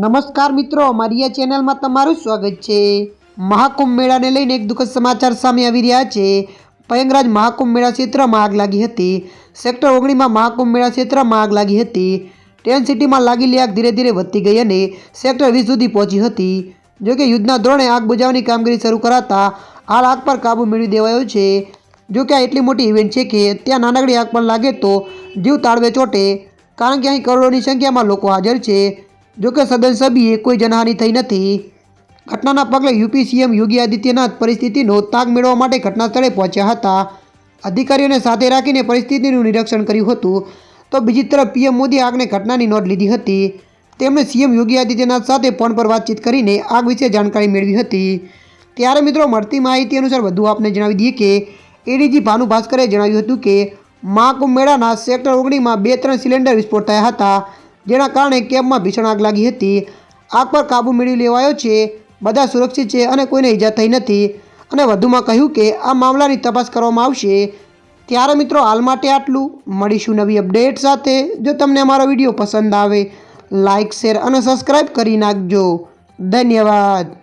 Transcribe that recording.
નમસ્કાર મિત્રો, અમારી આ ચેનલમાં તમારું સ્વાગત છે। મહાકુંભ મેળાને લઈને એક દુઃખદ સમાચાર સામે આવી રહ્યા છે। પ્રયાગરાજ મહાકુંભ મેળા ક્ષેત્રમાં આગ લાગી હતી। સેક્ટર 19માં મહાકુંભ મેળા ક્ષેત્રમાં આગ લાગી હતી। ટેન્ટ સિટીમાં લાગેલી આગ ધીરે ધીરે વધતી ગઈ અને સેક્ટર 20 સુધી પહોંચી હતી। જોકે યુદ્ધના ધોરણે આગ બુઝાવવાની કામગીરી શરૂ કરાતા હાલ આગ પર કાબૂ મેળવી દેવાયો છે। જોકે આ એટલી મોટી ઇવેન્ટ છે કે ત્યાં નાનકડી આગ પણ લાગે તો જીવ તાળવે ચોંટે, કારણ કે અહીં કરોડોની સંખ્યામાં લોકો હાજર છે। જોકે સદન સભ્યે કોઈ જનહાનિ થઈ નથી। ઘટનાના પગલે યુપી સીએમ યોગી આદિત્યનાથ પરિસ્થિતિનો તાગ મેળવવા માટે ઘટના સ્થળે પહોંચ્યા હતા। અધિકારીઓને સાથે રાખીને પરિસ્થિતિનું નિરીક્ષણ કર્યું હતું। તો બીજી તરફ પીએમ મોદીએ આગની ઘટનાની નોંધ લીધી હતી। તેમણે સીએમ યોગી આદિત્યનાથ સાથે ફોન પર વાતચીત કરીને આગ વિશે જાણકારી મેળવી હતી। ત્યારે મિત્રો, મળતી માહિતી અનુસાર વધુ આપને જણાવી દઈએ કે એડીજી ભાનુ ભાસ્કરે જણાવ્યું હતું કે મહાકુંભ મેળાના સેક્ટર 19માં 2-3 સિલિન્ડર વિસ્ફોટ થયા હતા, જેના કારણે કેમ્પમાં ભીષણ આગ લાગી હતી। આગ પર કાબૂ મેળવી લેવાયો છે, બધા સુરક્ષિત છે અને કોઈને ઈજા થઈ નથી। અને વધુમાં કહ્યું કે આ મામલાની તપાસ કરવામાં આવશે। ત્યારે મિત્રો, હાલ માટે આટલું। મળીશું નવી અપડેટ સાથે। જો તમને અમારો વિડીયો પસંદ આવે, લાઇક, શેર અને સબસ્ક્રાઈબ કરી નાખજો। ધન્યવાદ।